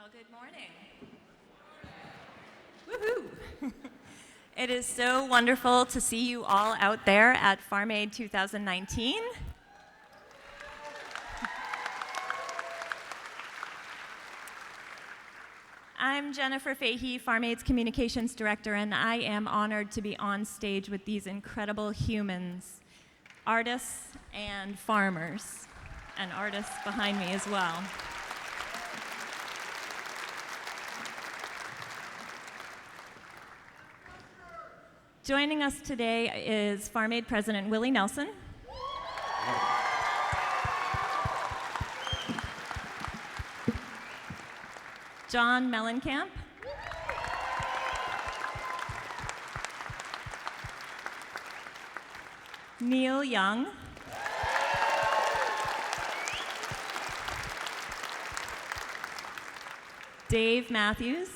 Well, good morning. Woohoo! It is so wonderful to see you all out there at Farm Aid 2019. I'm Jennifer Fahey, Farm Aid's Communications Director, and I am honored to be on stage with these incredible humans, artists and farmers, and artists behind me as well. Joining us today is Farm Aid President Willie Nelson. John Mellencamp. Neil Young. Dave Matthews.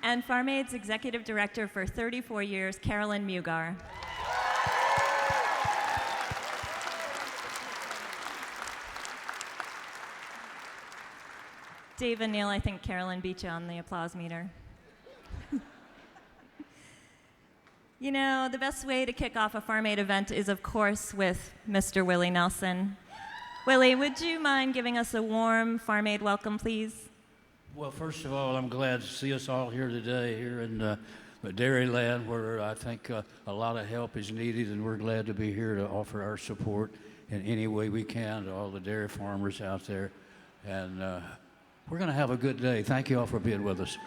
And Farm Aid's Executive Director for 34 years, Carolyn Mugar. Dave and Neil, I think Carolyn beat you on the applause meter. You know, the best way to kick off a Farm Aid event is, of course, with Mr. Willie Nelson. Willie, would you mind giving us a warm Farm Aid welcome, please? Well, first of all, I'm glad to see us all here today, here in the Dairyland, where I think a lot of help is needed, and we're glad to be here to offer our support in any way we can to all the dairy farmers out there. And we're going to have a good day. Thank you all for being with us.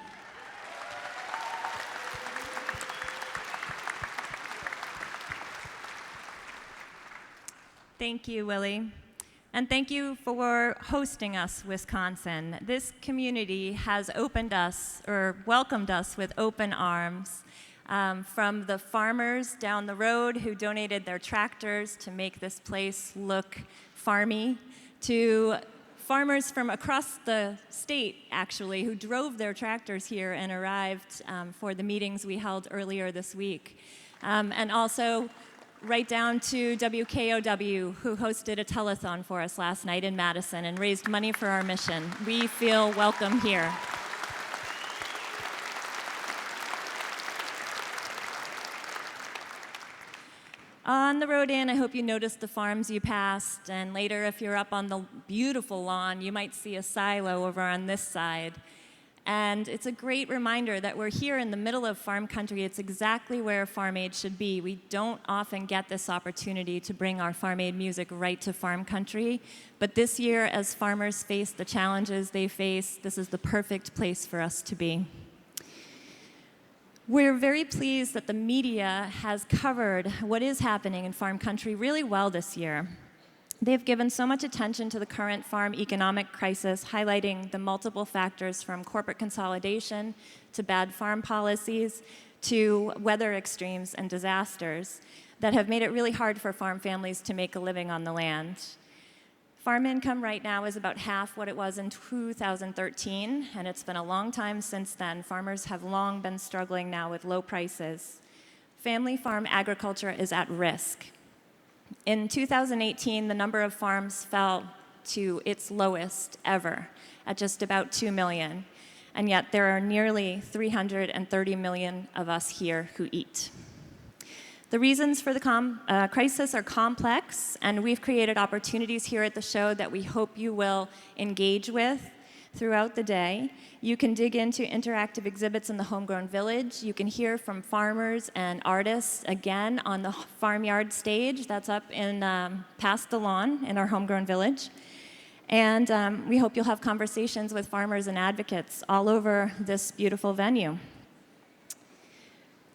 Thank you, Willie. And thank you for hosting us, Wisconsin. This community has opened us, or welcomed us with open arms, from the farmers down the road who donated their tractors to make this place look farmy, to farmers from across the state, actually, who drove their tractors here and arrived for the meetings we held earlier this week. And also right down to WKOW, who hosted a telethon for us last night in Madison and raised money for our mission. We feel welcome here. On the road in, I hope you noticed the farms you passed, and later, if you're up on the beautiful lawn, you might see a silo over on this side. And it's a great reminder that we're here in the middle of farm country. It's exactly where Farm Aid should be. We don't often get this opportunity to bring our Farm Aid music right to farm country. But this year, as farmers face the challenges they face, this is the perfect place for us to be. We're very pleased that the media has covered what is happening in farm country really well this year. They've given so much attention to the current farm economic crisis, highlighting the multiple factors from corporate consolidation to bad farm policies to weather extremes and disasters that have made it really hard for farm families to make a living on the land. Farm income right now is about half what it was in 2013, and it's been a long time since then. Farmers have long been struggling now with low prices. Family farm agriculture is at risk. In 2018, the number of farms fell to its lowest ever, at just about 2 million. And yet there are nearly 330 million of us here who eat. The reasons for the crisis are complex, and we've created opportunities here at the show that we hope you will engage with throughout the day. You can dig into interactive exhibits in the Homegrown Village. You can hear from farmers and artists again on the farmyard stage that's up in past the lawn in our Homegrown Village. And we hope you'll have conversations with farmers and advocates all over this beautiful venue.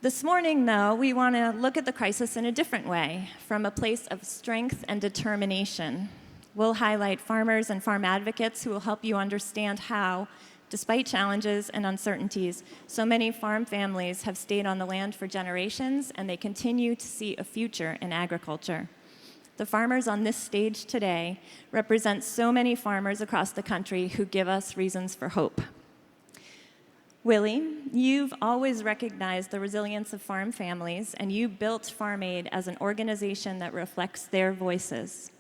This morning, though, we want to look at the crisis in a different way, from a place of strength and determination. We'll highlight farmers and farm advocates who will help you understand how, despite challenges and uncertainties, so many farm families have stayed on the land for generations, and they continue to see a future in agriculture. The farmers on this stage today represent so many farmers across the country who give us reasons for hope. Willie, you've always recognized the resilience of farm families, and you built Farm Aid as an organization that reflects their voices.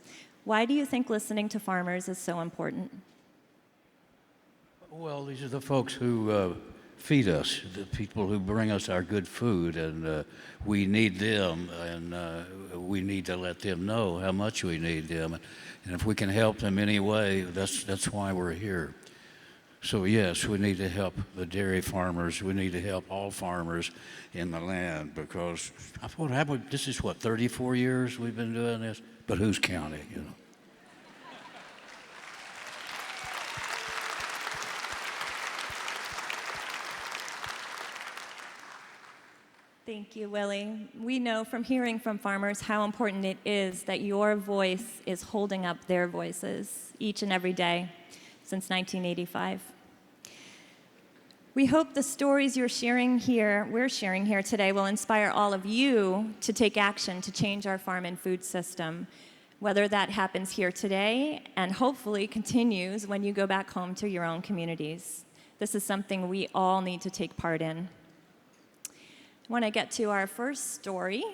Why do you think listening to farmers is so important? Well, these are the folks who feed us, the people who bring us our good food, and we need them, and we need to let them know how much we need them. And if we can help them any way, that's why we're here. So yes, we need to help the dairy farmers. We need to help all farmers in the land, because this is 34 years we've been doing this, but who's counting, you know? Thank you, Willie. We know from hearing from farmers how important it is that your voice is holding up their voices each and every day since 1985. We hope the stories we're sharing here today will inspire all of you to take action to change our farm and food system, whether that happens here today and hopefully continues when you go back home to your own communities. This is something we all need to take part in. I want to get to our first story.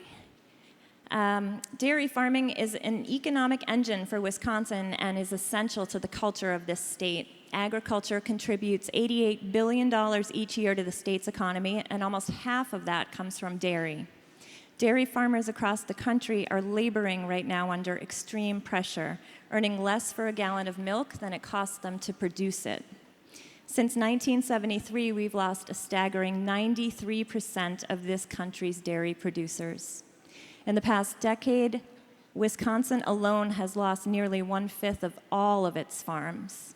Dairy farming is an economic engine for Wisconsin and is essential to the culture of this state. Agriculture contributes $88 billion each year to the state's economy, and almost half of that comes from dairy. Dairy farmers across the country are laboring right now under extreme pressure, earning less for a gallon of milk than it costs them to produce it. Since 1973, we've lost a staggering 93% of this country's dairy producers. In the past decade, Wisconsin alone has lost nearly 1/5 of all of its farms.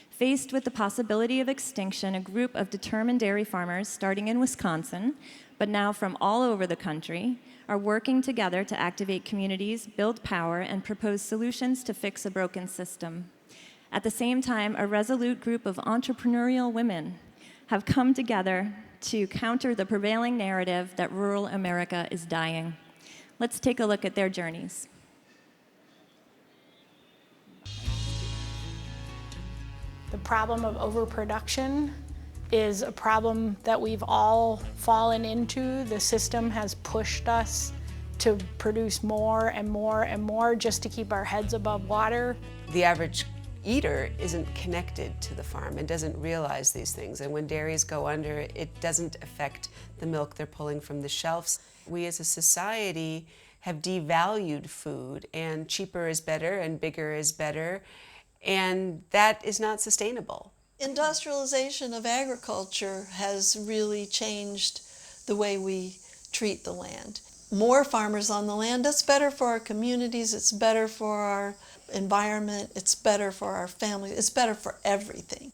Faced with the possibility of extinction, a group of determined dairy farmers, starting in Wisconsin, but now from all over the country, are working together to activate communities, build power, and propose solutions to fix a broken system. At the same time, a resolute group of entrepreneurial women have come together to counter the prevailing narrative that rural America is dying. Let's take a look at their journeys. The problem of overproduction is a problem that we've all fallen into. The system has pushed us to produce more and more and more just to keep our heads above water. The average eater isn't connected to the farm and doesn't realize these things. And when dairies go under, it doesn't affect the milk they're pulling from the shelves. We as a society have devalued food, and cheaper is better and bigger is better, and that is not sustainable. Industrialization of agriculture has really changed the way we treat the land. More farmers on the land, that's better for our communities, it's better for our environment, it's better for our family, it's better for everything.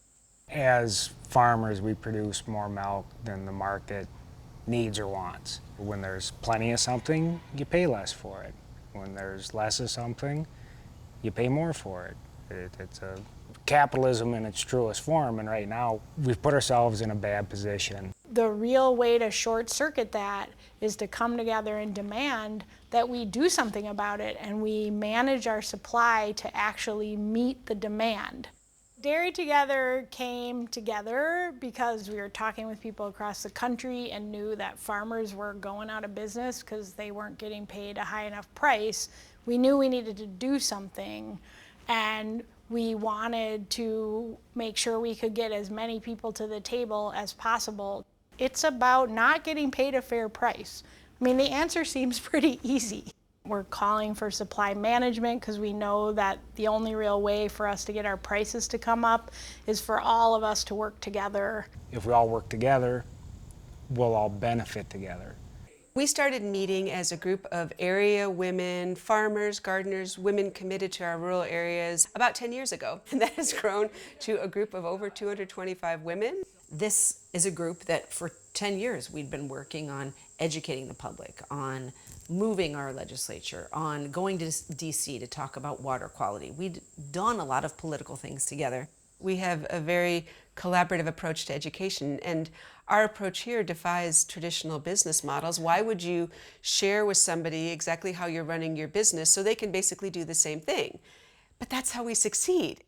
As farmers, we produce more milk than the market needs or wants. When there's plenty of something, you pay less for it. When there's less of something, you pay more for it. It's a capitalism in its truest form, and right now we've put ourselves in a bad position. The real way to short circuit that is to come together and demand that we do something about it and we manage our supply to actually meet the demand. Dairy Together came together because we were talking with people across the country and knew that farmers were going out of business because they weren't getting paid a high enough price. We knew we needed to do something, and we wanted to make sure we could get as many people to the table as possible. It's about not getting paid a fair price. I mean, the answer seems pretty easy. We're calling for supply management because we know that the only real way for us to get our prices to come up is for all of us to work together. If we all work together, we'll all benefit together. We started meeting as a group of area women, farmers, gardeners, women committed to our rural areas about 10 years ago. And that has grown to a group of over 225 women. This is a group that for 10 years we'd been working on educating the public, on moving our legislature, on going to DC to talk about water quality. We'd done a lot of political things together. We have a very collaborative approach to education, and our approach here defies traditional business models. Why would you share with somebody exactly how you're running your business so they can basically do the same thing? But that's how we succeed.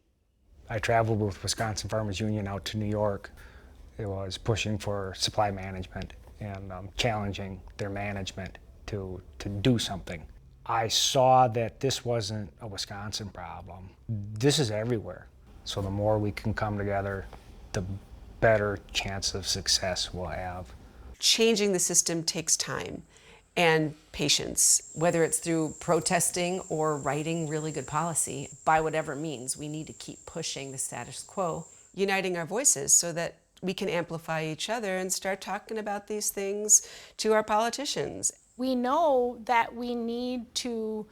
I traveled with Wisconsin Farmers Union out to New York, It was pushing for supply management and challenging their management to do something. I saw that this wasn't a Wisconsin problem. This is everywhere. So the more we can come together, the better chance of success we'll have. Changing the system takes time and patience. Whether it's through protesting or writing really good policy, by whatever means, we need to keep pushing the status quo. Uniting our voices so that we can amplify each other and start talking about these things to our politicians. We know that we need to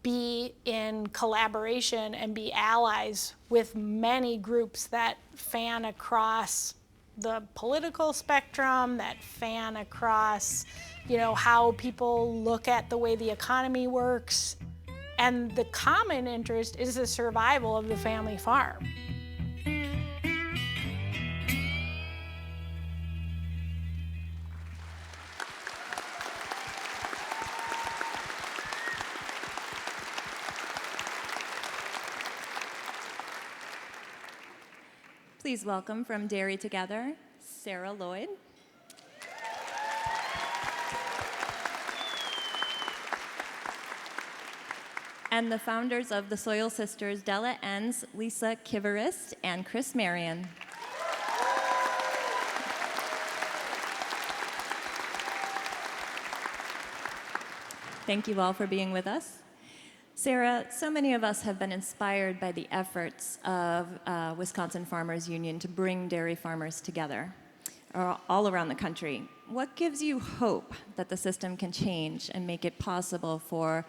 be in collaboration and be allies with many groups that fan across the political spectrum, that fan across, how people look at the way the economy works. And the common interest is the survival of the family farm. Please welcome from Dairy Together, Sarah Lloyd. And the founders of the Soil Sisters, Della Enns, Lisa Kiverist, and Chris Marion. Thank you all for being with us. Sarah, so many of us have been inspired by the efforts of Wisconsin Farmers Union to bring dairy farmers together all around the country. What gives you hope that the system can change and make it possible for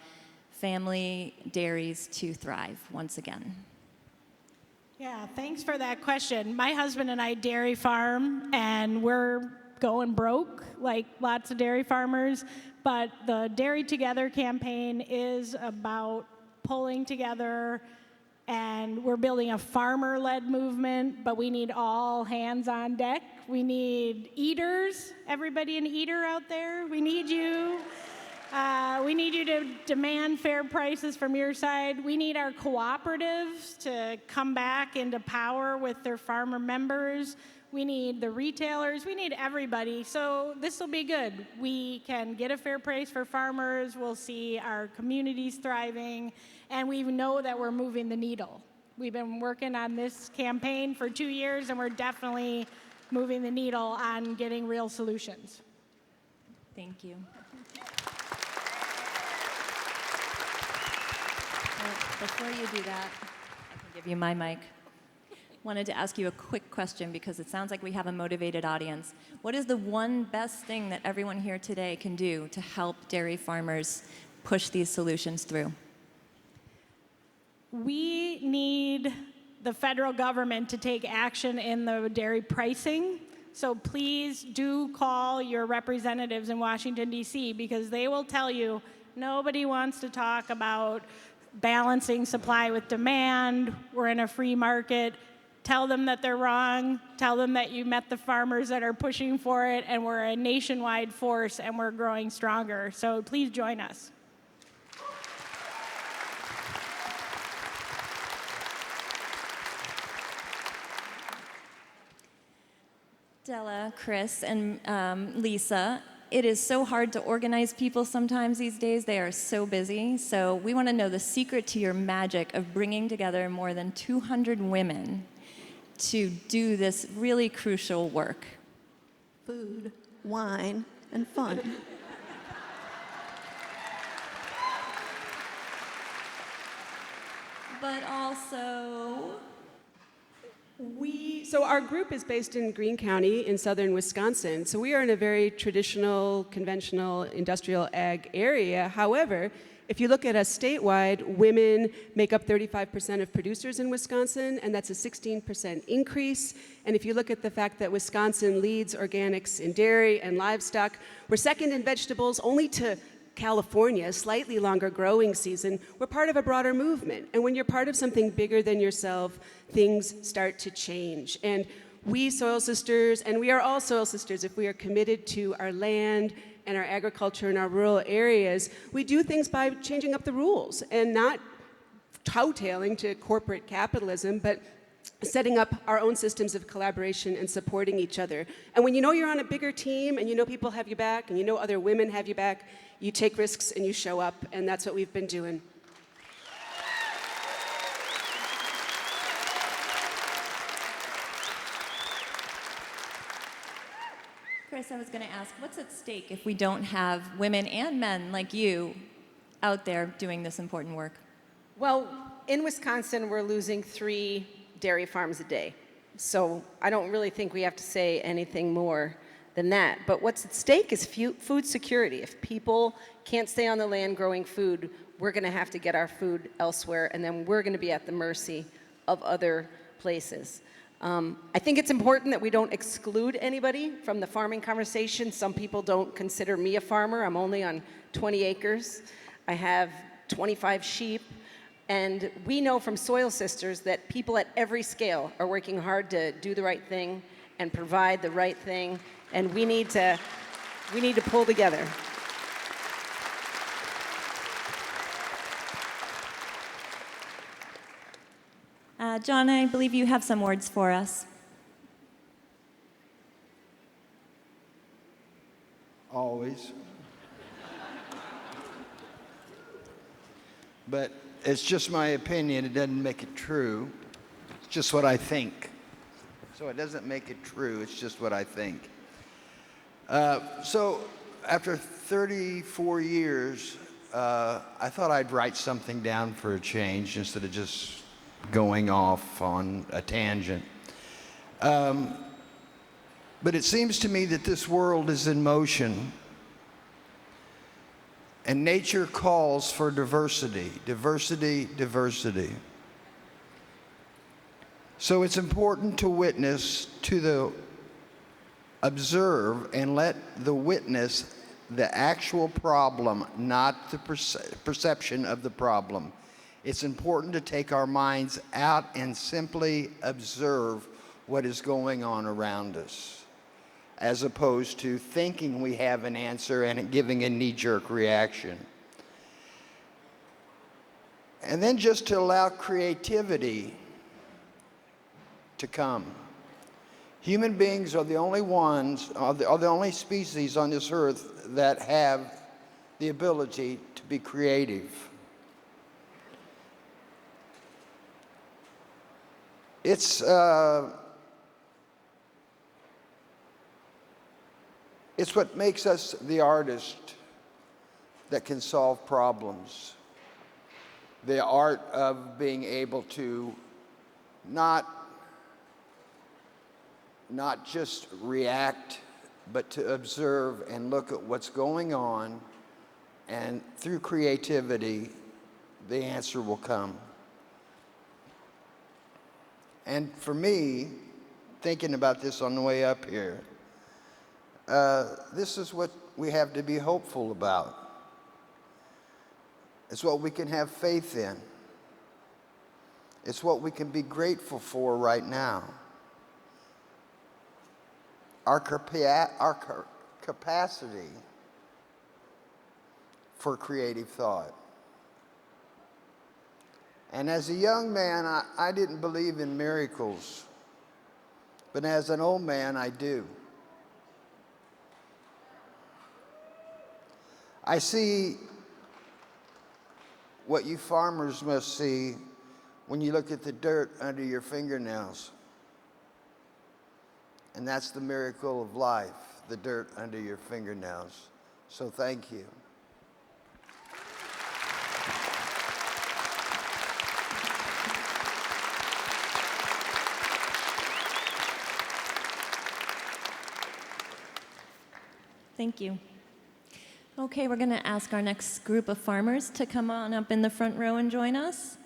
family dairies to thrive once again? Yeah, thanks for that question. My husband and I dairy farm, and we're going broke like lots of dairy farmers, but the Dairy Together campaign is about pulling together, and we're building a farmer-led movement, but we need all hands on deck. We need eaters, everybody an eater out there, we need you. We need you to demand fair prices from your side. We need our cooperatives to come back into power with their farmer members. We need the retailers. We need everybody. So this will be good. We can get a fair price for farmers. We'll see our communities thriving. And we know that we're moving the needle. We've been working on this campaign for 2 years, and we're definitely moving the needle on getting real solutions. Thank you. Before you do that, I can give you my mic. Wanted to ask you a quick question because it sounds like we have a motivated audience. What is the one best thing that everyone here today can do to help dairy farmers push these solutions through? We need the federal government to take action in the dairy pricing. So please do call your representatives in Washington, D.C., because they will tell you nobody wants to talk about balancing supply with demand. We're in a free market. Tell them that they're wrong. Tell them that you met the farmers that are pushing for it, and we're a nationwide force, and we're growing stronger. So please join us. Della, Chris, and Lisa, it is so hard to organize people sometimes these days. They are so busy. So we want to know the secret to your magic of bringing together more than 200 women to do this really crucial work. Food, wine, and fun. But also, So our group is based in Greene County in southern Wisconsin. So we are in a very traditional, conventional, industrial ag area. However, if you look at us statewide, women make up 35% of producers in Wisconsin, and that's a 16% increase. And if you look at the fact that Wisconsin leads organics in dairy and livestock, we're second in vegetables only to California, slightly longer growing season. We're part of a broader movement. And when you're part of something bigger than yourself, things start to change. And we Soil Sisters, and we are all Soil Sisters if we are committed to our land and our agriculture in our rural areas, we do things by changing up the rules and not toe-tailing to corporate capitalism, but setting up our own systems of collaboration and supporting each other. And when you know you're on a bigger team and you know people have you back and you know other women have you back, you take risks and you show up, and that's what we've been doing. Chris, I was going to ask, what's at stake if we don't have women and men like you out there doing this important work? Well, in Wisconsin, we're losing 3 dairy farms a day. So I don't really think we have to say anything more than that. But what's at stake is food security. If people can't stay on the land growing food, we're going to have to get our food elsewhere, and then we're going to be at the mercy of other places. I think it's important that we don't exclude anybody from the farming conversation. Some people don't consider me a farmer. I'm only on 20 acres. I have 25 sheep. And we know from Soil Sisters that people at every scale are working hard to do the right thing and provide the right thing, and we need to pull together. John, I believe you have some words for us. Always. But it's just my opinion. It doesn't make it true. It's just what I think. So it doesn't make it true. It's just what I think. So after 34 years, I thought I'd write something down for a change instead of just going off on a tangent. But it seems to me that this world is in motion. And nature calls for diversity, diversity, diversity. So it's important to witness, observe, and let the witness the actual problem, not the perception of the problem. It's important to take our minds out and simply observe what is going on around us, as opposed to thinking we have an answer and giving a knee-jerk reaction. And then just to allow creativity to come. Human beings are the only species on this earth that have the ability to be creative. It's what makes us the artist that can solve problems. The art of being able to not just react, but to observe and look at what's going on, and through creativity, the answer will come. And for me, thinking about this on the way up here, this is what we have to be hopeful about. It's what we can have faith in. It's what we can be grateful for right now. Our capacity for creative thought. And as a young man, I didn't believe in miracles. But as an old man, I do. I see what you farmers must see when you look at the dirt under your fingernails. And that's the miracle of life, the dirt under your fingernails. So thank you. Thank you. Okay, we're going to ask our next group of farmers to come on up in the front row and join us.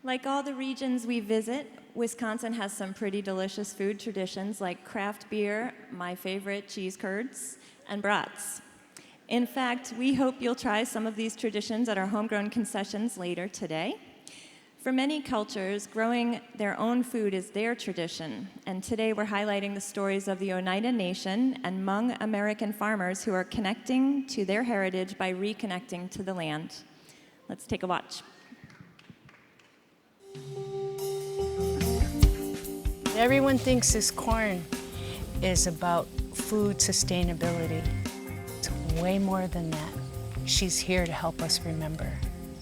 Like all the regions we visit, Wisconsin has some pretty delicious food traditions like craft beer, my favorite, cheese curds, and brats. In fact, we hope you'll try some of these traditions at our homegrown concessions later today. For many cultures, growing their own food is their tradition, and today we're highlighting the stories of the Oneida Nation and Hmong American farmers who are connecting to their heritage by reconnecting to the land. Let's take a watch. Everyone thinks this corn is about food sustainability. It's way more than that. She's here to help us remember.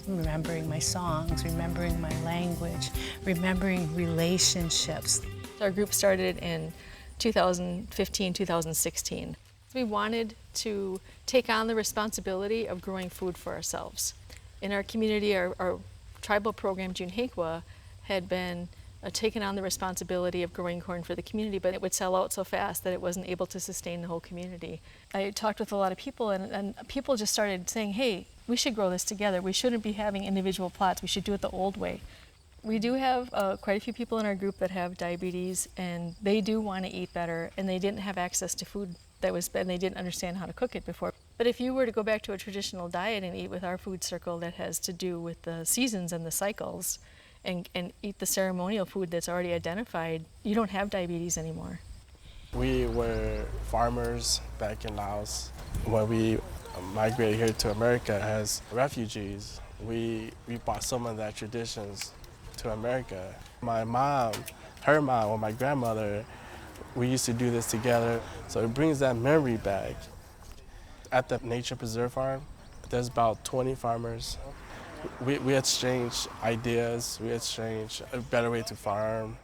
Remembering my songs, remembering my language, remembering relationships. Our group started in 2015, 2016. We wanted to take on the responsibility of growing food for ourselves. In our community, our tribal program, Junhekwa, had been taken on the responsibility of growing corn for the community, but it would sell out so fast that it wasn't able to sustain the whole community. I talked with a lot of people, and people just started saying, hey, we should grow this together. We shouldn't be having individual plots. We should do it the old way. We do have quite a few people in our group that have diabetes, and they do want to eat better, and they didn't have access to food that was, and they didn't understand how to cook it before. But if you were to go back to a traditional diet and eat with our food circle that has to do with the seasons and the cycles, and eat the ceremonial food that's already identified, you don't have diabetes anymore. We were farmers back in Laos. When we migrated here to America as refugees, we brought some of that traditions to America. My mom, her mom, or my grandmother, we used to do this together, so it brings that memory back. At the Nature Preserve Farm, there's about 20 farmers. We exchange ideas, we exchange a better way to farm.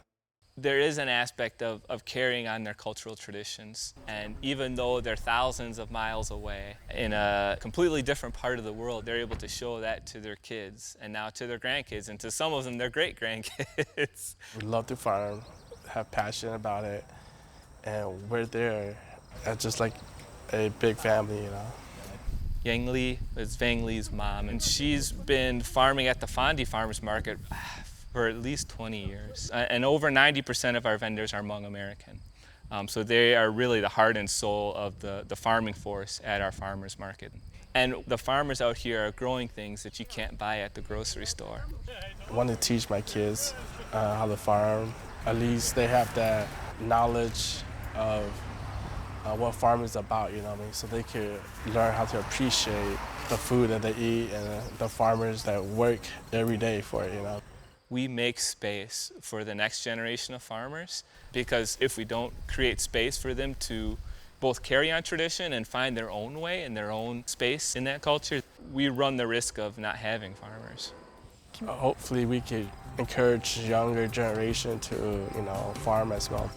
There is an aspect of carrying on their cultural traditions, and even though they're thousands of miles away in a completely different part of the world, they're able to show that to their kids and now to their grandkids, and to some of them their great-grandkids. We love to farm, have passion about it, and we're there as just like a big family, you know. Yang Li is Vang Li's mom, and she's been farming at the Fondi Farmers Market for at least 20 years. And over 90% of our vendors are Hmong American. So they are really the heart and soul of the farming force at our farmers market. And the farmers out here are growing things that you can't buy at the grocery store. I want to teach my kids how to farm. At least they have that knowledge of what farming is about, you know what I mean? So they can learn how to appreciate the food that they eat and the farmers that work every day for it, you know. We make space for the next generation of farmers, because if we don't create space for them to both carry on tradition and find their own way and their own space in that culture, we run the risk of not having farmers. Hopefully we could encourage younger generation to, you know, farm as well.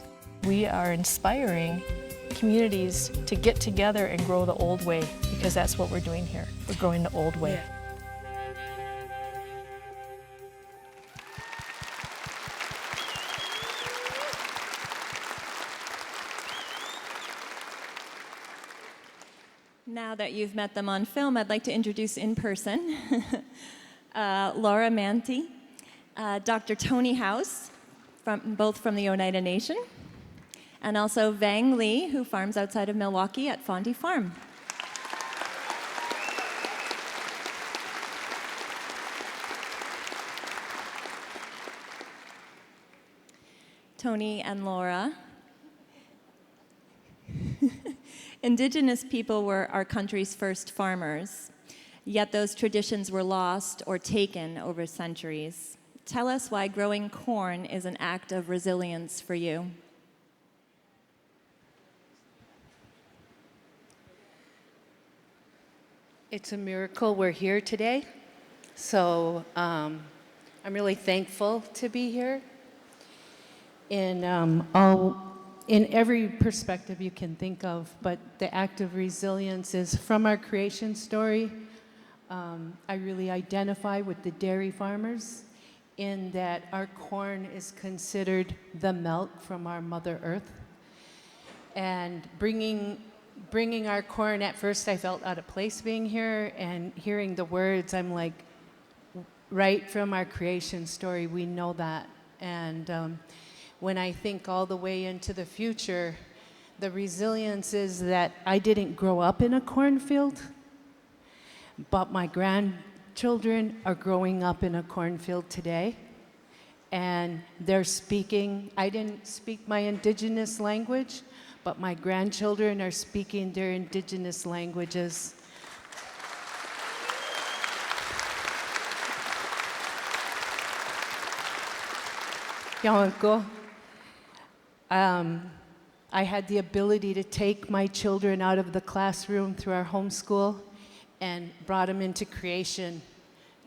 We are inspiring communities to get together and grow the old way, because that's what we're doing here. We're growing the old way. Yeah. Now that you've met them on film, I'd like to introduce in person Laura Manti, Dr. Tony House, both from the Oneida Nation, and also Vang Li, who farms outside of Milwaukee at Fondi Farm. Tony and Laura. Indigenous people were our country's first farmers, yet those traditions were lost or taken over centuries. Tell us why growing corn is an act of resilience for you. It's a miracle we're here today, so I'm really thankful to be here. In every perspective you can think of, but the act of resilience is from our creation story. I really identify with the dairy farmers in that our corn is considered the milk from our Mother Earth. And bringing our corn, at first I felt out of place being here, and hearing the words, I'm like, right from our creation story, we know that And when I think all the way into the future, the resilience is that I didn't grow up in a cornfield, but my grandchildren are growing up in a cornfield today. And they're speaking, I didn't speak my indigenous language, but my grandchildren are speaking their indigenous languages. I had the ability to take my children out of the classroom through our homeschool and brought them into creation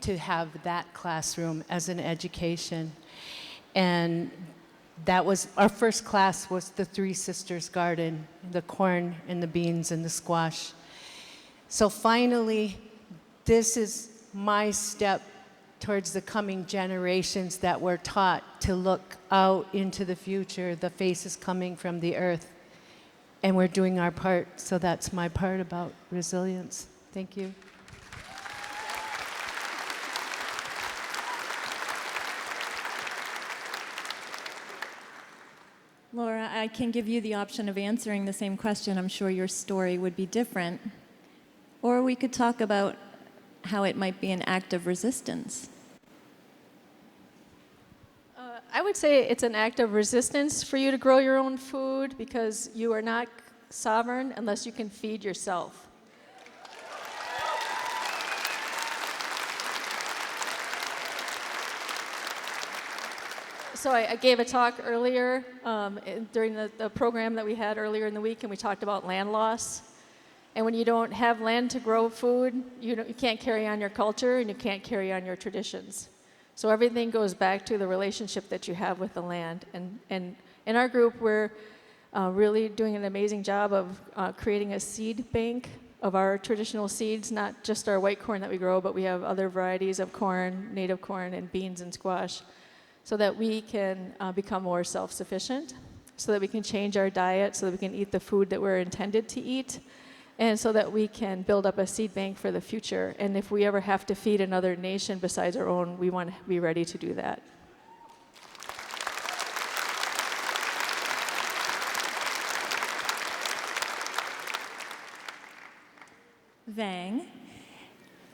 to have that classroom as an education. And that was, our first class was the Three Sisters Garden, the corn and the beans and the squash. So finally, this is my step towards the coming generations that we're taught to look out into the future, the faces coming from the earth. And we're doing our part, so that's my part about resilience. Thank you. Laura, I can give you the option of answering the same question. I'm sure your story would be different. Or we could talk about how it might be an act of resistance. I would say it's an act of resistance for you to grow your own food because you are not sovereign unless you can feed yourself. So I gave a talk earlier during the program that we had earlier in the week, and we talked about land loss. And when you don't have land to grow food, you can't carry on your culture and you can't carry on your traditions. So everything goes back to the relationship that you have with the land. And in our group, we're really doing an amazing job of creating a seed bank of our traditional seeds, not just our white corn that we grow, but we have other varieties of corn, native corn, and beans and squash, so that we can become more self-sufficient, so that we can change our diet, so that we can eat the food that we're intended to eat, and so that we can build up a seed bank for the future. And if we ever have to feed another nation besides our own, we want to be ready to do that. Vang.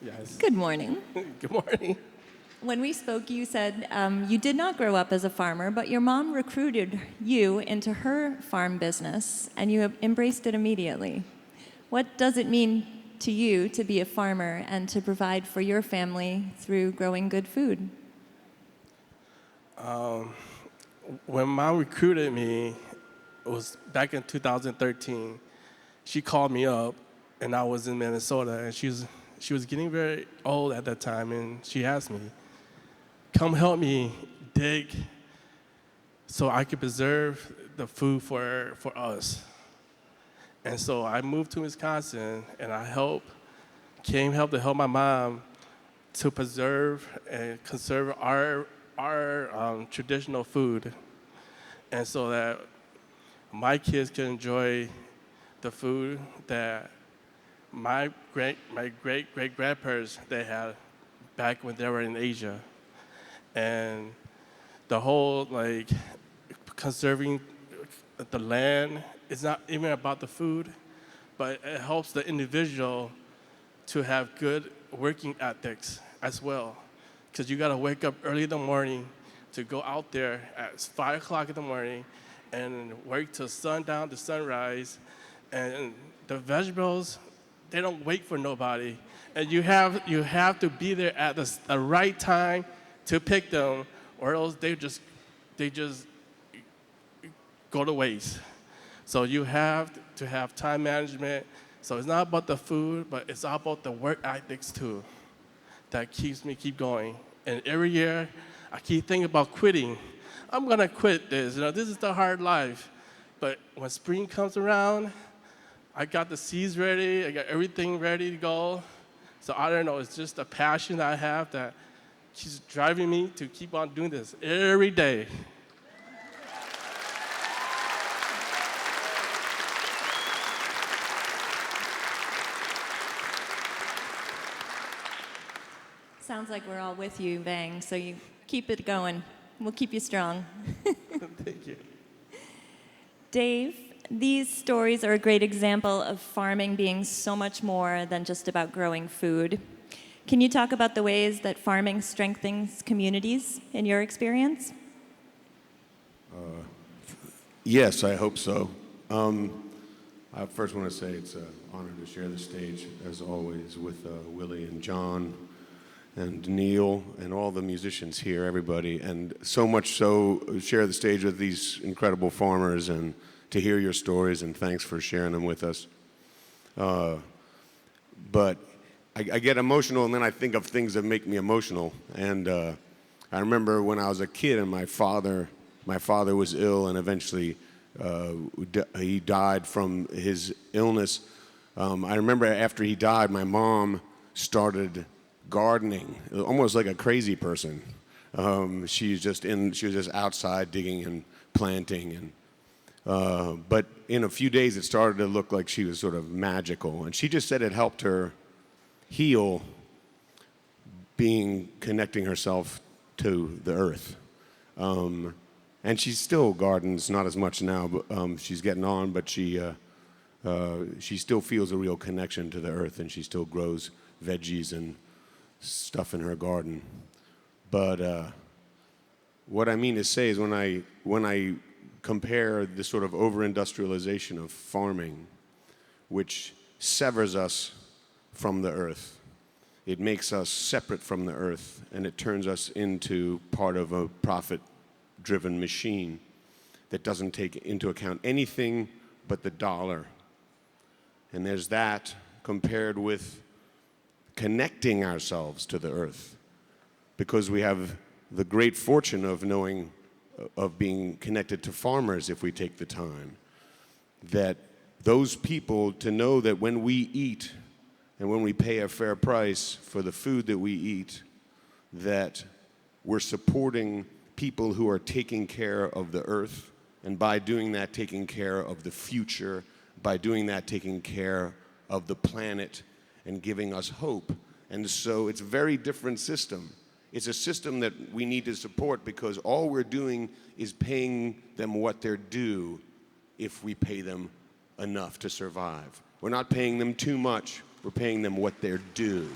Yes. Good morning. Good morning. When we spoke, you said you did not grow up as a farmer, but your mom recruited you into her farm business, and you embraced it immediately. What does it mean to you to be a farmer and to provide for your family through growing good food? When Mom recruited me, it was back in 2013. She called me up, and I was in Minnesota, and she was getting very old at that time, and she asked me, "Come help me dig so I could preserve the food for us." And so I moved to Wisconsin, and I help to help my mom to preserve and conserve our traditional food, and so that my kids can enjoy the food that my great grandparents they had back when they were in Asia. And the whole conserving the land, it's not even about the food, but it helps the individual to have good working ethics as well. Because you gotta wake up early in the morning to go out there at 5 o'clock in the morning and work till sundown to sunrise. And the vegetables, they don't wait for nobody. And you have to be there at the right time to pick them, or else they just go to waste. So you have to have time management. So it's not about the food, but it's all about the work ethics too. That keeps me keep going. And every year, I keep thinking about quitting. I'm gonna quit this. This is the hard life. But when spring comes around, I got the seeds ready. I got everything ready to go. So I don't know. It's just a passion that I have that keeps driving me to keep on doing this every day. Sounds like we're all with you, Vang, so you keep it going. We'll keep you strong. Thank you. Dave, these stories are a great example of farming being so much more than just about growing food. Can you talk about the ways that farming strengthens communities in your experience? Yes, I hope so. I first want to say it's an honor to share the stage, as always, with Willie and John and Neil and all the musicians here, everybody, and so much so share the stage with these incredible farmers and to hear your stories, and thanks for sharing them with us. But I get emotional, and then I think of things that make me emotional. And I remember when I was a kid and my father was ill, and eventually he died from his illness. I remember after he died, my mom started gardening, almost like a crazy person. She was just outside digging and planting, and but in a few days it started to look like she was sort of magical, and she just said it helped her heal, connecting herself to the earth. And she still gardens, not as much now, but she's getting on, but she still feels a real connection to the earth, and she still grows veggies and stuff in her garden. But what I mean to say is when I compare the sort of over-industrialization of farming, which severs us from the earth, it makes us separate from the earth, and it turns us into part of a profit-driven machine that doesn't take into account anything but the dollar. And there's that compared with connecting ourselves to the earth, because we have the great fortune of being connected to farmers if we take the time. That those people, to know that when we eat and when we pay a fair price for the food that we eat, that we're supporting people who are taking care of the earth, and by doing that, taking care of the future, by doing that, taking care of the planet and giving us hope. And so it's a very different system. It's a system that we need to support, because all we're doing is paying them what they're due if we pay them enough to survive. We're not paying them too much, we're paying them what they're due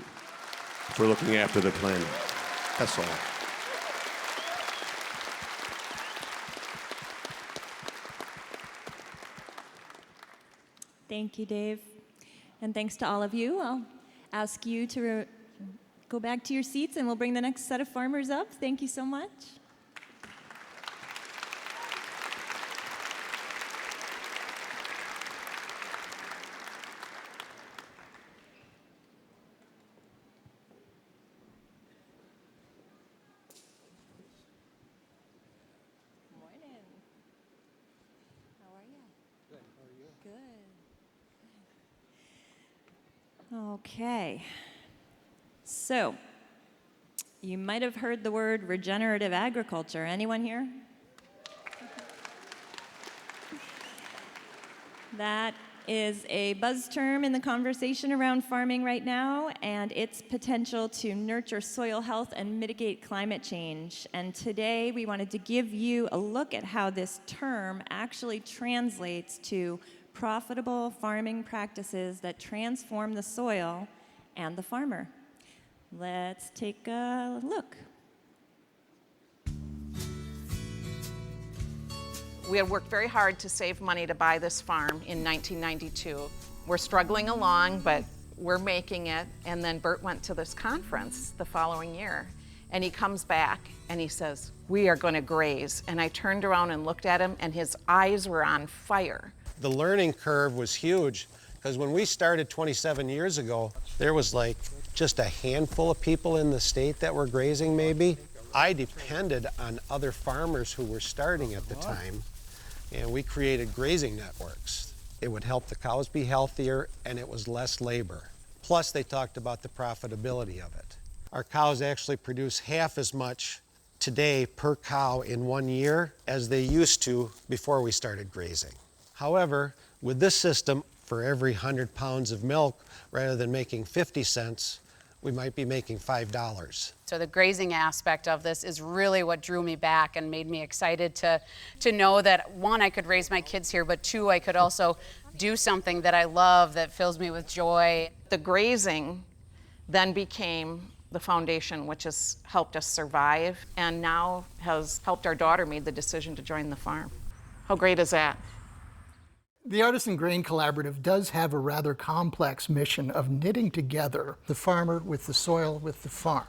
if we're looking after the planet. That's all. Thank you, Dave. And thanks to all of you. I'll ask you to go back to your seats, and we'll bring the next set of farmers up. Thank you so much. Morning. How are you? Good. How are you? Good. Okay. So, you might have heard the word regenerative agriculture. Anyone here? That is a buzz term in the conversation around farming right now, and its potential to nurture soil health and mitigate climate change. And today we wanted to give you a look at how this term actually translates to profitable farming practices that transform the soil and the farmer. Let's take a look. We had worked very hard to save money to buy this farm in 1992. We're struggling along, but we're making it. And then Bert went to this conference the following year, and he comes back and he says, "We are going to graze." And I turned around and looked at him, and his eyes were on fire. The learning curve was huge, because when we started 27 years ago, there was like just a handful of people in the state that were grazing maybe. I depended on other farmers who were starting at the time, and we created grazing networks. It would help the cows be healthier, and it was less labor. Plus, they talked about the profitability of it. Our cows actually produce half as much today per cow in 1 year as they used to before we started grazing. However, with this system, for every 100 pounds of milk, rather than making 50 cents, we might be making $5. So the grazing aspect of this is really what drew me back and made me excited to know that, one, I could raise my kids here, but two, I could also do something that I love that fills me with joy. The grazing then became the foundation which has helped us survive and now has helped our daughter make the decision to join the farm. How great is that? The Artisan Grain Collaborative does have a rather complex mission of knitting together the farmer with the soil with the farm.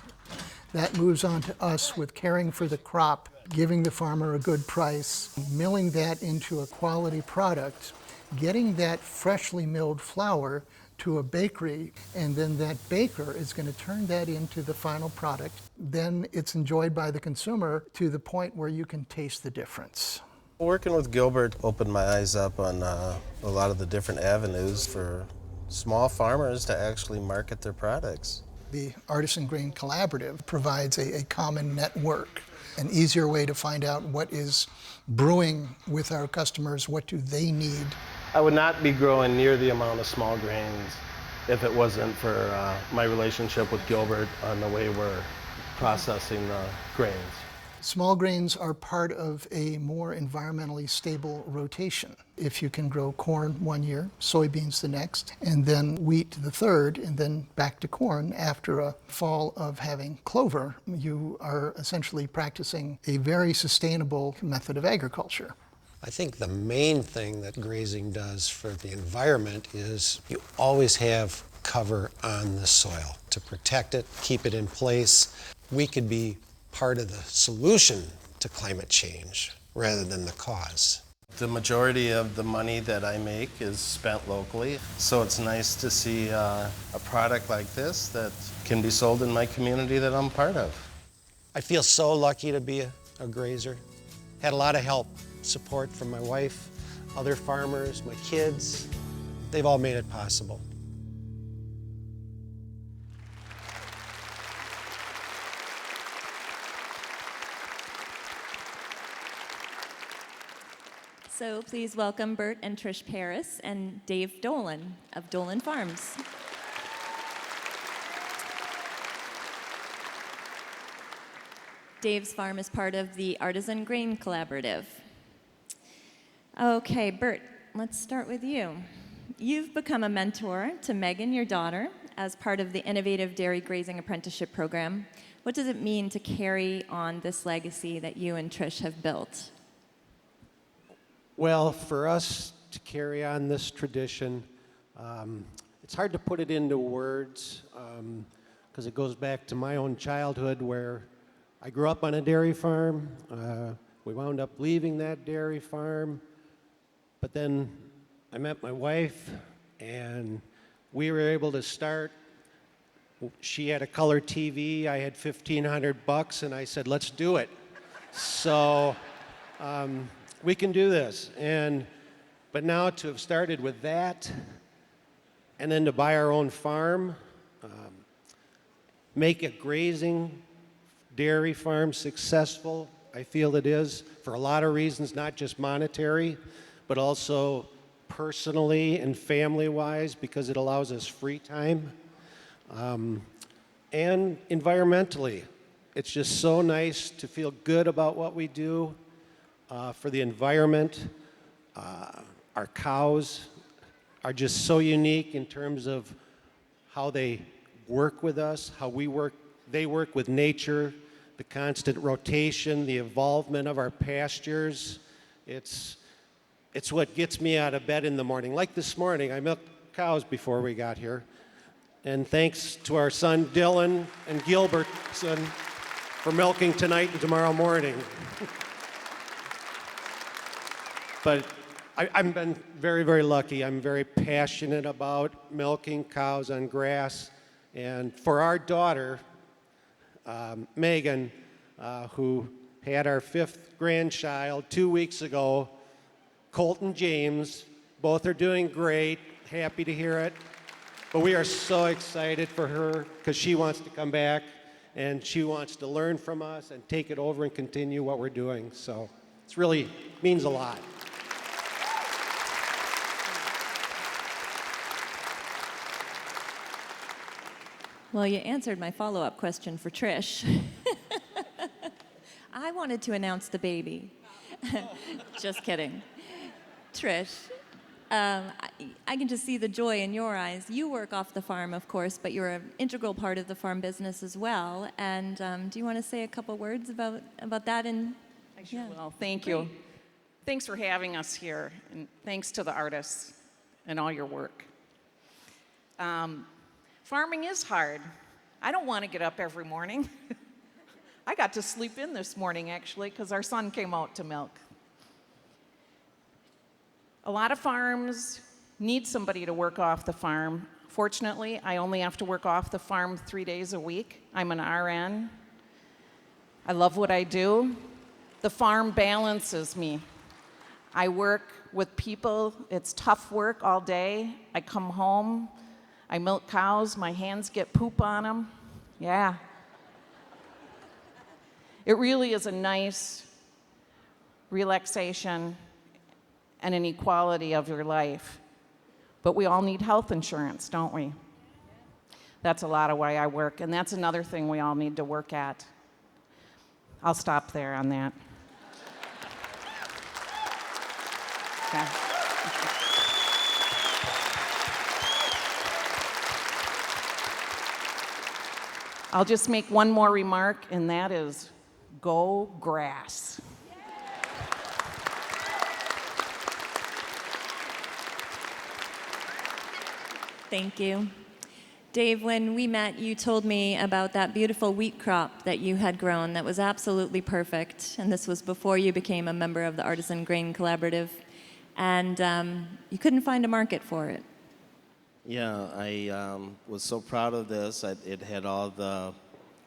That moves on to us with caring for the crop, giving the farmer a good price, milling that into a quality product, getting that freshly milled flour to a bakery, and then that baker is going to turn that into the final product. Then it's enjoyed by the consumer to the point where you can taste the difference. Working with Gilbert opened my eyes up on a lot of the different avenues for small farmers to actually market their products. The Artisan Grain Collaborative provides a common network, an easier way to find out what is brewing with our customers, what do they need. I would not be growing near the amount of small grains if it wasn't for my relationship with Gilbert on the way we're processing the grains. Small grains are part of a more environmentally stable rotation. If you can grow corn one year, soybeans the next, and then wheat the third, and then back to corn after a fall of having clover, you are essentially practicing a very sustainable method of agriculture. I think the main thing that grazing does for the environment is you always have cover on the soil to protect it, keep it in place. We could be part of the solution to climate change rather than the cause. The majority of the money that I make is spent locally, so it's nice to see a product like this that can be sold in my community that I'm part of. I feel so lucky to be a grazer. Had a lot of help, support from my wife, other farmers, my kids. They've all made it possible. So please welcome Bert and Trish Paris and Dave Dolan of Dolan Farms. Dave's farm is part of the Artisan Grain Collaborative. Okay, Bert, let's start with you. You've become a mentor to Megan, your daughter, as part of the Innovative Dairy Grazing Apprenticeship Program. What does it mean to carry on this legacy that you and Trish have built? Well, for us to carry on this tradition, it's hard to put it into words because it goes back to my own childhood where I grew up on a dairy farm. We wound up leaving that dairy farm, but then I met my wife and we were able to start. She had a color TV, I had $1,500, and I said, let's do it. So we can do this. But now to have started with that, and then to buy our own farm, make a grazing dairy farm successful, I feel it is, for a lot of reasons, not just monetary, but also personally and family-wise, because it allows us free time. And environmentally, it's just so nice to feel good about what we do. For the environment, our cows are just so unique in terms of how they work with us, how they work with nature, the constant rotation, the involvement of our pastures. It's what gets me out of bed in the morning. Like this morning, I milked cows before we got here. And thanks to our son Dylan and Gilbertson for milking tonight and tomorrow morning. But I've been very, very lucky. I'm very passionate about milking cows on grass. And for our daughter, Megan, who had our 5th grandchild 2 weeks ago, Colton James, both are doing great, happy to hear it. But we are so excited for her because she wants to come back and she wants to learn from us and take it over and continue what we're doing. So it really means a lot. Well, you answered my follow-up question for Trish. I wanted to announce the baby. Just kidding. Trish, I can just see the joy in your eyes. You work off the farm, of course, but you're an integral part of the farm business as well. And do you want to say a couple words about that? I sure will. Thank you. Thanks for having us here, and thanks to the artists and all your work. Farming is hard. I don't want to get up every morning. I got to sleep in this morning, actually, because our son came out to milk. A lot of farms need somebody to work off the farm. Fortunately, I only have to work off the farm 3 days a week. I'm an RN. I love what I do. The farm balances me. I work with people. It's tough work all day. I come home. I milk cows. My hands get poop on them. Yeah. It really is a nice relaxation and an equality of your life. But we all need health insurance, don't we? That's a lot of why I work, and that's another thing we all need to work at. I'll stop there on that. Okay. I'll just make one more remark, and that is, go grass. Thank you. Dave, when we met, you told me about that beautiful wheat crop that you had grown that was absolutely perfect. And this was before you became a member of the Artisan Grain Collaborative. And you couldn't find a market for it. Yeah, I was so proud of this. It had all the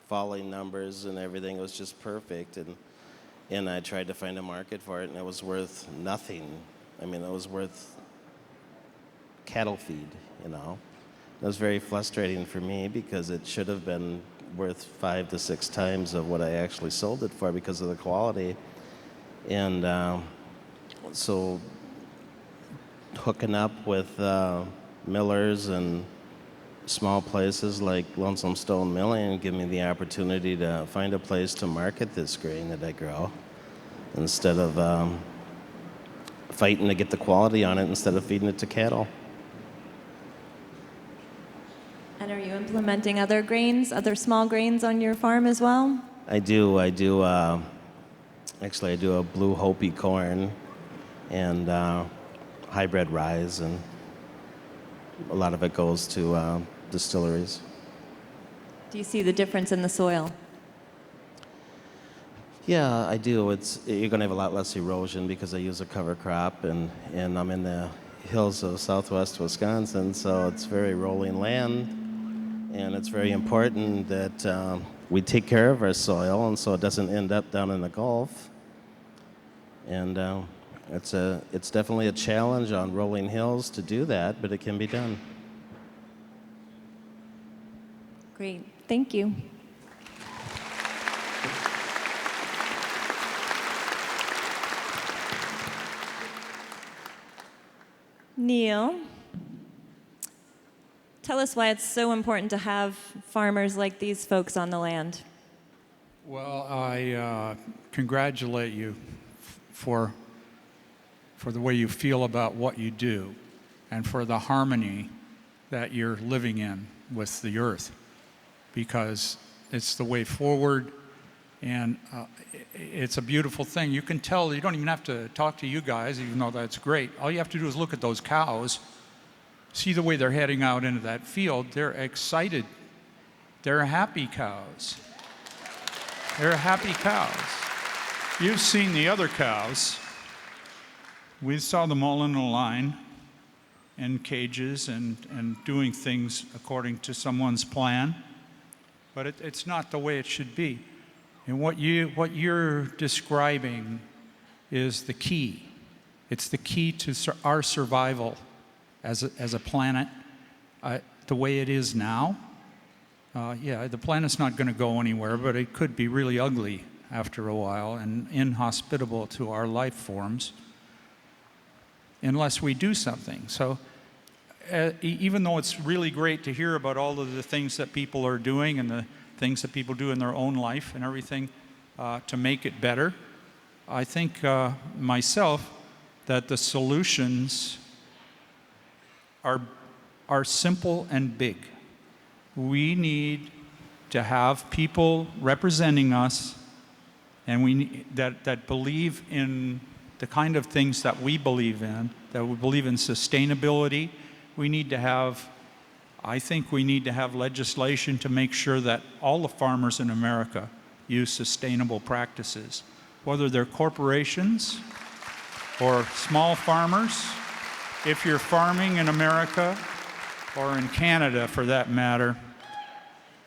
falling numbers and everything. It was just perfect. And I tried to find a market for it, and it was worth nothing. I mean, it was worth cattle feed, you know. It was very frustrating for me because it should have been worth 5 to 6 times of what I actually sold it for because of the quality. And so hooking up with millers and small places like Lonesome Stone Milling give me the opportunity to find a place to market this grain that I grow instead of fighting to get the quality on it instead of feeding it to cattle. And are you implementing other grains, other small grains on your farm as well? I do. Actually, I do a blue Hopi corn and hybrid rye, and a lot of it goes to distilleries. Do you see the difference in the soil? Yeah, I do. You're going to have a lot less erosion because I use a cover crop, and I'm in the hills of southwest Wisconsin, so it's very rolling land. And it's very important that we take care of our soil, and so it doesn't end up down in the Gulf. And it's definitely a challenge on rolling hills to do that, but it can be done. Great, thank you. Neil, tell us why it's so important to have farmers like these folks on the land. Well, I congratulate you for the way you feel about what you do and for the harmony that you're living in with the earth, because it's the way forward, and it's a beautiful thing. You can tell, you don't even have to talk to you guys, even though that's great. All you have to do is look at those cows, see the way they're heading out into that field. They're excited. They're happy cows. They're happy cows. You've seen the other cows. We saw them all in a line in cages and doing things according to someone's plan, but it's not the way it should be. And what you're describing is the key. It's the key to our survival as a planet, the way it is now. Yeah, the planet's not going to go anywhere, but it could be really ugly after a while and inhospitable to our life forms unless we do something. So even though it's really great to hear about all of the things that people are doing and the things that people do in their own life and everything to make it better, I think myself that the solutions are simple and big. We need to have people representing us, and that believe in the kind of things that we believe in, that we believe in sustainability. We need to have, I think we need to have legislation to make sure that all the farmers in America use sustainable practices, whether they're corporations or small farmers. If you're farming in America, or in Canada for that matter,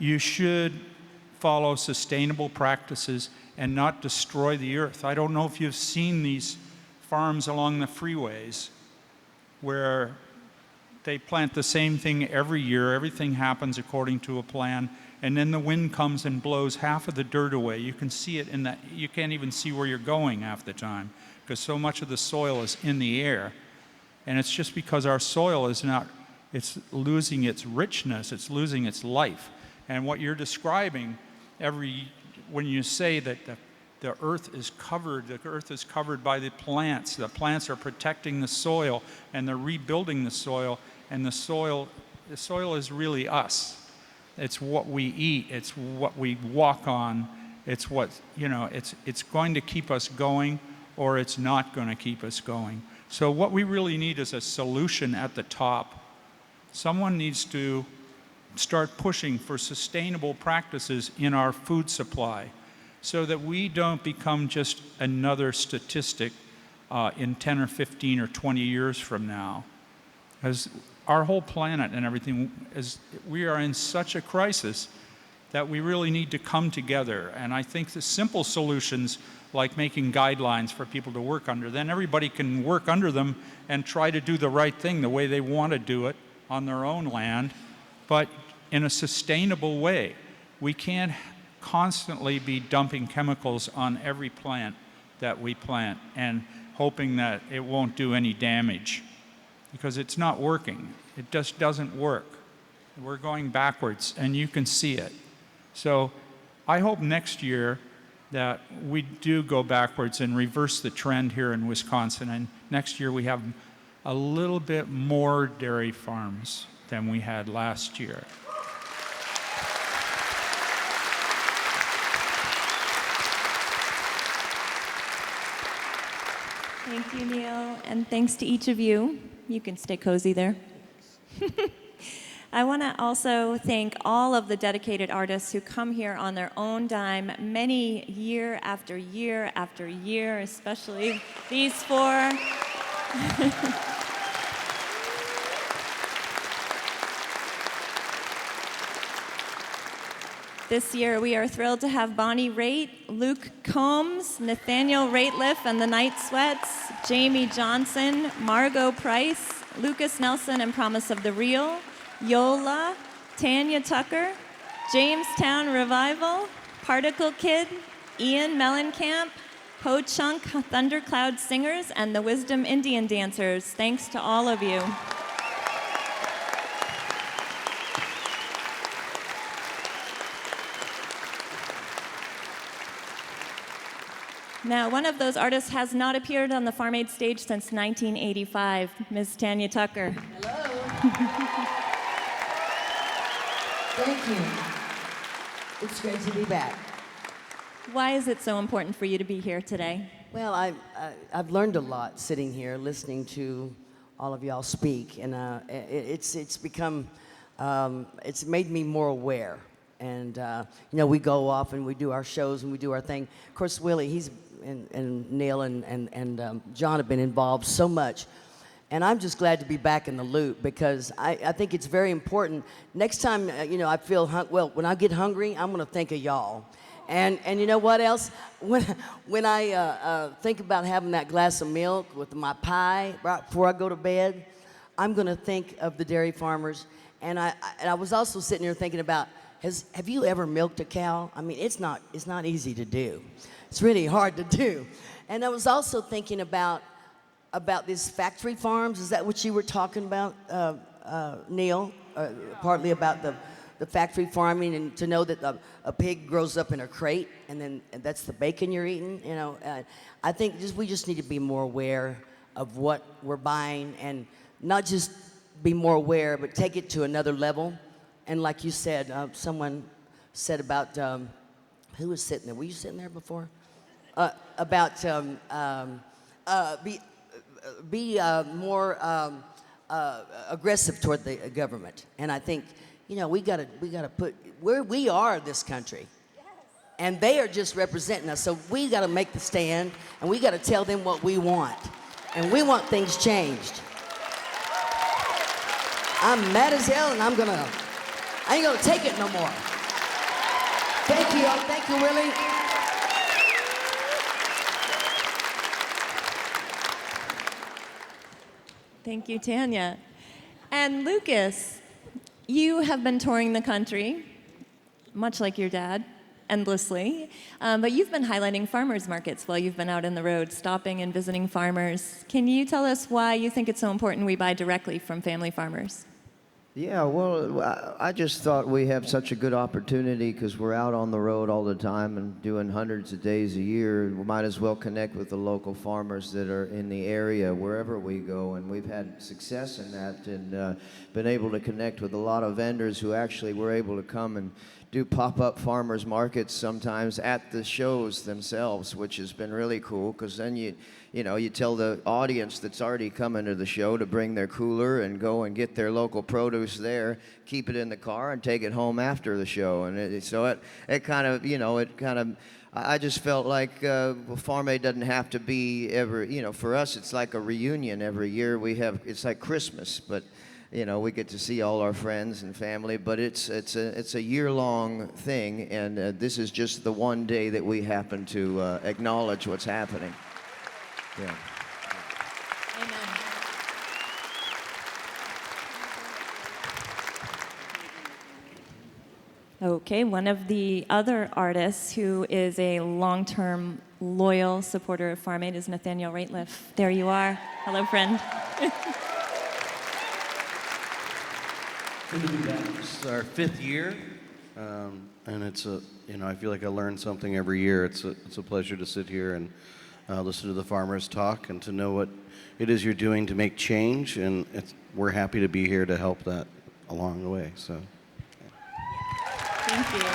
you should follow sustainable practices and not destroy the earth. I don't know if you've seen these farms along the freeways where they plant the same thing every year, everything happens according to a plan, and then the wind comes and blows half of the dirt away. You can see it in that, you can't even see where you're going half the time because so much of the soil is in the air. And it's just because our soil is not, it's losing its richness, it's losing its life. And what you're describing when you say that the earth is covered by the plants are protecting the soil and they're rebuilding the soil, and the soil is really us. It's what we eat, it's what we walk on, it's what, it's going to keep us going or it's not going to keep us going. So what we really need is a solution at the top. Someone needs to start pushing for sustainable practices in our food supply so that we don't become just another statistic in 10 or 15 or 20 years from now. As our whole planet and everything, we are in such a crisis that we really need to come together. And I think the simple solutions like making guidelines for people to work under, then everybody can work under them and try to do the right thing the way they want to do it on their own land, but in a sustainable way. We can't constantly be dumping chemicals on every plant that we plant and hoping that it won't do any damage, because it's not working. It just doesn't work. We're going backwards, and you can see it. So I hope next year that we do go backwards and reverse the trend here in Wisconsin, and next year we have a little bit more dairy farms than we had last year. Thank you, Neil, and thanks to each of you. You can stay cozy there. I want to also thank all of the dedicated artists who come here on their own dime, many year after year after year, especially these four. This year, we are thrilled to have Bonnie Raitt, Luke Combs, Nathaniel Rateliff and the Night Sweats, Jamie Johnson, Margot Price, Lucas Nelson and Promise of the Real, Yola, Tanya Tucker, Jamestown Revival, Particle Kid, Ian Mellencamp, Ho Chunk Thundercloud Singers, and the Wisdom Indian Dancers. Thanks to all of you. Now, one of those artists has not appeared on the Farm Aid stage since 1985, Ms. Tanya Tucker. Thank you. It's great to be back. Why is it so important for you to be here today? Well, I've learned a lot sitting here listening to all of y'all speak, and it's become, it's made me more aware. And, we go off and we do our shows and we do our thing. Of course, Willie, and Neil and John have been involved so much. And I'm just glad to be back in the loop, because I think it's very important. Next time, I feel, when I get hungry, I'm going to think of y'all. And you know what else? When I think about having that glass of milk with my pie right before I go to bed, I'm going to think of the dairy farmers. And I was also sitting here thinking about, have you ever milked a cow? I mean, it's not easy to do. It's really hard to do. And I was also thinking about these factory farms. Is that what you were talking about, Neil, partly about the factory farming, and to know that a pig grows up in a crate, and that's the bacon you're eating. You know, I think we just need to be more aware of what we're buying, and not just be more aware, but take it to another level. And like you said, someone said about who was sitting there? Were you sitting there before? About be more aggressive toward the government. And I think, you know, we gotta put we are this country, and they are just representing us. So we gotta make the stand, and we gotta tell them what we want, and we want things changed. I'm mad as hell, and I ain't gonna take it no more. Thank you, thank you, Willie. Thank you, Tanya. And Lucas, you have been touring the country, much like your dad, endlessly, but you've been highlighting farmers markets while you've been out in the road, stopping and visiting farmers. Can you tell us why you think it's so important we buy directly from family farmers? Yeah, well, I just thought we have such a good opportunity because we're out on the road all the time and doing hundreds of days a year. We might as well connect with the local farmers that are in the area wherever we go, and we've had success in that, and been able to connect with a lot of vendors who actually were able to come and do pop-up farmers markets sometimes at the shows themselves, which has been really cool, because then you tell the audience that's already coming to the show to bring their cooler and go and get their local produce there, keep it in the car, and take it home after the show. And I just felt like Farm Aid doesn't have to be for us it's like a reunion every year. It's like Christmas, but we get to see all our friends and family, but it's a year-long thing, and this is just the one day that we happen to acknowledge what's happening. Yeah. Amen. Okay, one of the other artists who is a long-term loyal supporter of Farm Aid is Nathaniel Rateliff. There you are. Hello, friend. Good to be back. This is our 5th year, and it's I feel like I learn something every year. It's a pleasure to sit here and listen to the farmers talk and to know what it is you're doing to make change, and we're happy to be here to help that along the way. So, Thank you.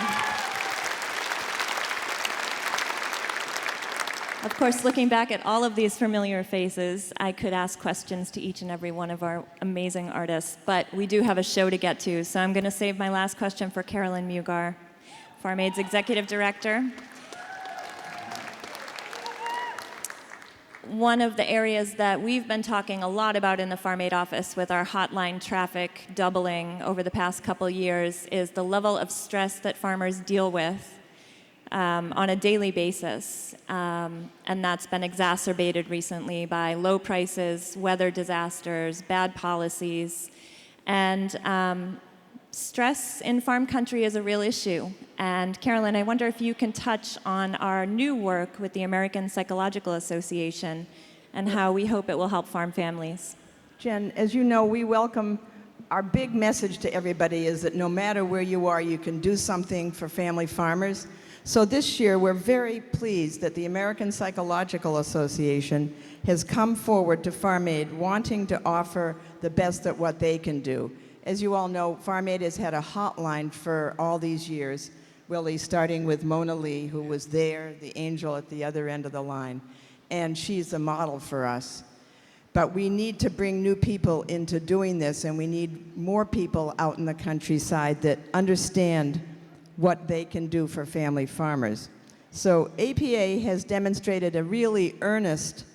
Of course, looking back at all of these familiar faces, I could ask questions to each and every one of our amazing artists, but we do have a show to get to, so I'm going to save my last question for Carolyn Mugar, Farm Aid's Executive Director. One of the areas that we've been talking a lot about in the Farm Aid office with our hotline traffic doubling over the past couple years is the level of stress that farmers deal with on a daily basis. And that's been exacerbated recently by low prices, weather disasters, bad policies, and stress in farm country is a real issue. And Carolyn, I wonder if you can touch on our new work with the American Psychological Association and how we hope it will help farm families. Jen, as you know, we welcome, our big message to everybody is that no matter where you are, you can do something for family farmers. So this year, we're very pleased that the American Psychological Association has come forward to Farm Aid wanting to offer the best at what they can do. As you all know, Farm Aid has had a hotline for all these years, Willie, starting with Mona Lee, who was there, the angel at the other end of the line, and she's a model for us. But we need to bring new people into doing this, and we need more people out in the countryside that understand what they can do for family farmers. So APA has demonstrated a really earnest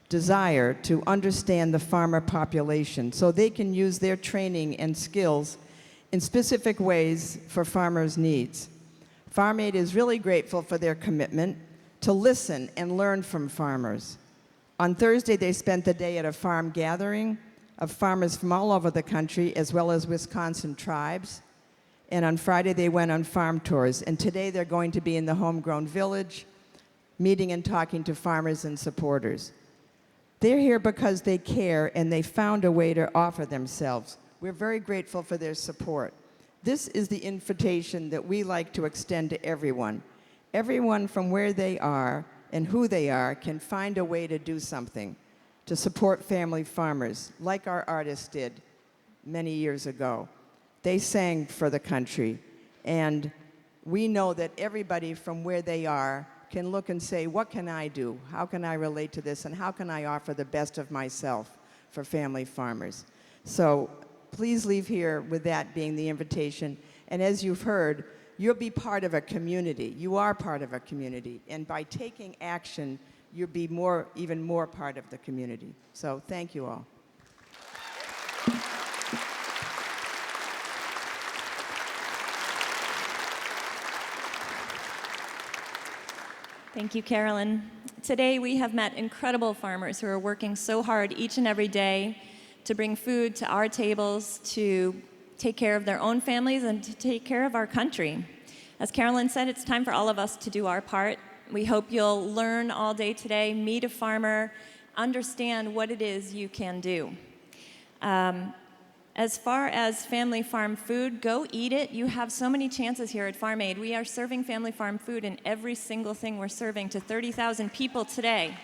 desire to understand the farmer population so they can use their training and skills in specific ways for farmers' needs. Farm Aid is really grateful for their commitment to listen and learn from farmers. On Thursday, they spent the day at a farm gathering of farmers from all over the country, as well as Wisconsin tribes. And on Friday, they went on farm tours. And today, they're going to be in the Homegrown Village, meeting and talking to farmers and supporters. They're here because they care, and they found a way to offer themselves, We're very grateful for their support. This is the invitation that we like to extend to everyone. Everyone from where they are and who they are can find a way to do something to support family farmers, like our artists did many years ago. They sang for the country, and we know that everybody from where they are can look and say, what can I do? How can I relate to this? And how can I offer the best of myself for family farmers? So please leave here with that being the invitation. And as you've heard, you'll be part of a community. You are part of a community. And by taking action, you'll be even more part of the community. So thank you all. Thank you, Carolyn. Today we have met incredible farmers who are working so hard each and every day to bring food to our tables, to take care of their own families, and to take care of our country. As Carolyn said, it's time for all of us to do our part. We hope you'll learn all day today, meet a farmer, understand what it is you can do. As far as family farm food, go eat it. You have so many chances here at Farm Aid. We are serving family farm food in every single thing we're serving to 30,000 people today.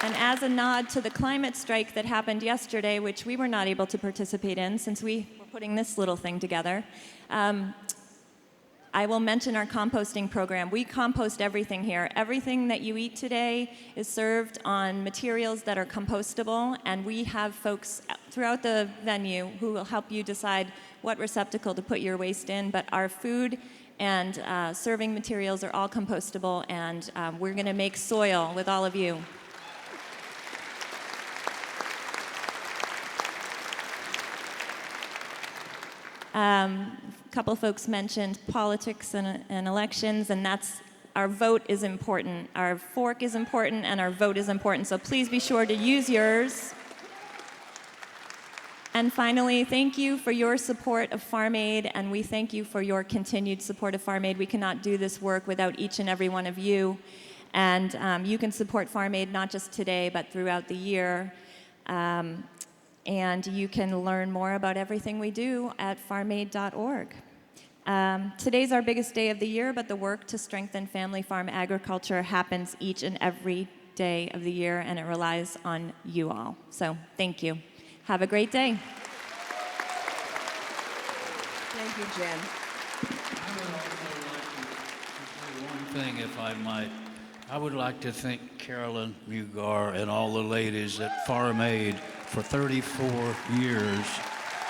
And as a nod to the climate strike that happened yesterday, which we were not able to participate in since we were putting this little thing together, I will mention our composting program. We compost everything here. Everything that you eat today is served on materials that are compostable, and we have folks throughout the venue who will help you decide what receptacle to put your waste in. But our food and serving materials are all compostable, and we're going to make soil with all of you. A couple folks mentioned politics and elections, and our vote is important. Our fork is important, and our vote is important, so please be sure to use yours. And finally, thank you for your support of Farm Aid, and we thank you for your continued support of Farm Aid. We cannot do this work without each and every one of you, and you can support Farm Aid not just today, but throughout the year. And you can learn more about everything we do at farmaid.org. Today's our biggest day of the year, but the work to strengthen family farm agriculture happens each and every day of the year, and it relies on you all. So thank you. Have a great day. Thank you, Jen. I would also like to say one thing, if I might. I would like to thank Carolyn Mugar and all the ladies at Farm Aid for 34 years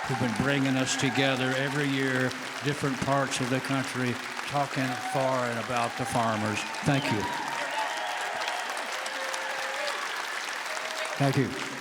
who've been bringing us together every year, different parts of the country, talking for and about the farmers. Thank you. Thank you.